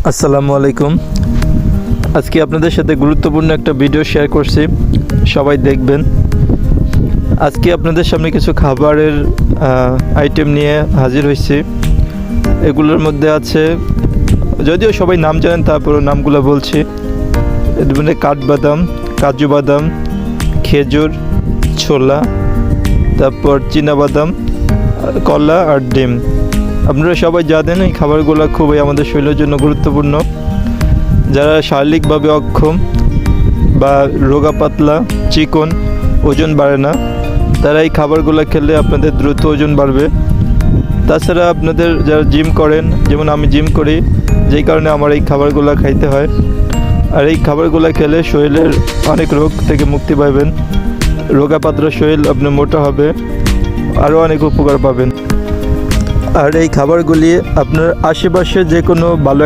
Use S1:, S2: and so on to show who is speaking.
S1: আসসালামু আলাইকুম। আজকে আপনাদের সাথে গুরুত্বপূর্ণ একটা ভিডিও শেয়ার করছি, সবাই দেখবেন। আজকে আপনাদের সামনে কিছু খাবারের আইটেম নিয়ে হাজির হয়েছি। এগুলোর মধ্যে আছে, যদিও সবাই নাম জানেন তারপরও নামগুলো বলছি। এর মধ্যে কাঠবাদাম, কাজু বাদাম, খেজুর, ছোলা, তারপর চীনাবাদাম, কলা আর ডিম। আপনারা সবাই জানেন এই খাবারগুলো খুবই আমাদের শরীরের জন্য গুরুত্বপূর্ণ। যারা শারীরিকভাবে অক্ষম বা রোগা পাতলা, চিকন, ওজন বাড়ে না, তারা এই খাবারগুলো খেলে আপনাদের দ্রুত ওজন বাড়বে। তাছাড়া আপনাদের যারা জিম করেন, যেমন আমি জিম করি, যেই কারণে আমার এই খাবারগুলো খাইতে হয়। আর এই খাবারগুলো খেলে শরীরের অনেক রোগ থেকে মুক্তি পাবেন। রোগা পাতলা শরীর আপনার মোটা হবে, আরও অনেক উপকার পাবেন। আর এই খাবারগুলি আপনার আশেপাশে যে কোনো ভালো